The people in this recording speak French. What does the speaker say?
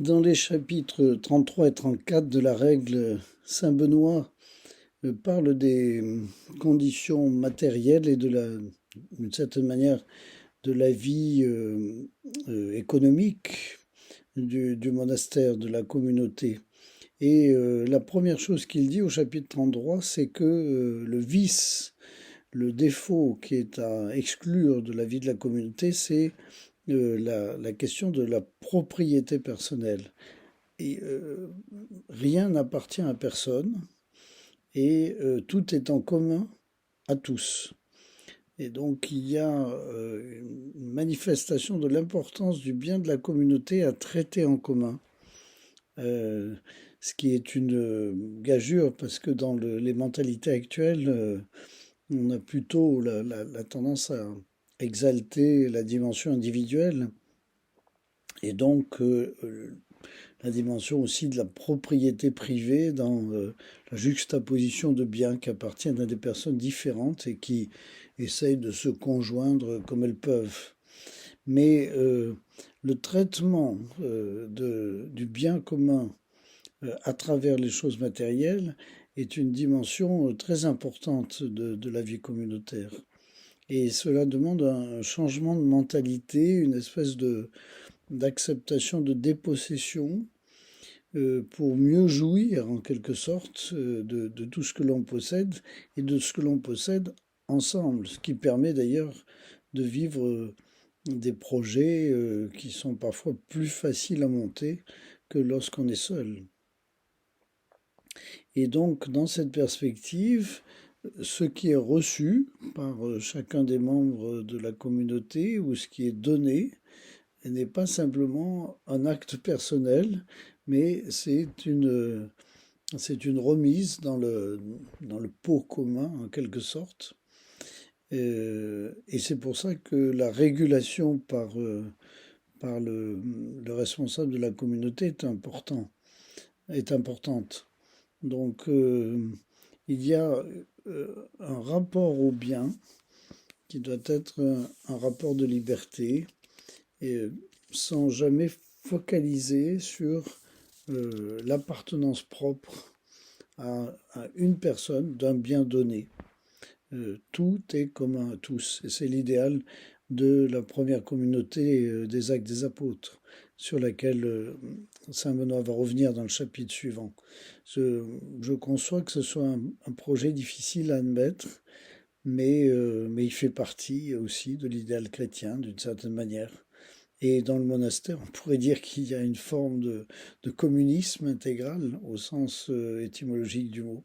Dans les chapitres 33 et 34 de la règle, Saint Benoît parle des conditions matérielles et d'une certaine manière, de la vie économique du monastère, de la communauté. Et la première chose qu'il dit au chapitre 33, c'est que le vice, le défaut qui est à exclure de la vie de la communauté, c'est la question de la propriété personnelle. Et rien n'appartient à personne et tout est en commun à tous. Et donc il y a une manifestation de l'importance du bien de la communauté à traiter en commun. Euh, Ce qui est une gageure parce que dans les mentalités actuelles, on a plutôt la tendance à exalter la dimension individuelle et donc la dimension aussi de la propriété privée dans la juxtaposition de biens qui appartiennent à des personnes différentes et qui essayent de se conjoindre comme elles peuvent. Mais le traitement du bien commun à travers les choses matérielles est une dimension très importante de la vie communautaire. Et cela demande un changement de mentalité, une espèce d'acceptation de dépossession pour mieux jouir en quelque sorte de tout ce que l'on possède et de ce que l'on possède ensemble, ce qui permet d'ailleurs de vivre des projets qui sont parfois plus faciles à monter que lorsqu'on est seul. Et donc, dans cette perspective, ce qui est reçu par chacun des membres de la communauté ou ce qui est donné n'est pas simplement un acte personnel, mais c'est une remise dans le pot commun, en quelque sorte. Et c'est pour ça que la régulation par le responsable de la communauté est importante. Donc, il y a un rapport au bien qui doit être un rapport de liberté et sans jamais focaliser sur l'appartenance propre à une personne d'un bien donné. Tout est commun à tous. Et c'est l'idéal de la première communauté des Actes des Apôtres, sur laquelle Saint Benoît va revenir dans le chapitre suivant. Je conçois que ce soit un projet difficile à admettre, mais il fait partie aussi de l'idéal chrétien d'une certaine manière. Et dans le monastère, on pourrait dire qu'il y a une forme de communisme intégral au sens étymologique du mot.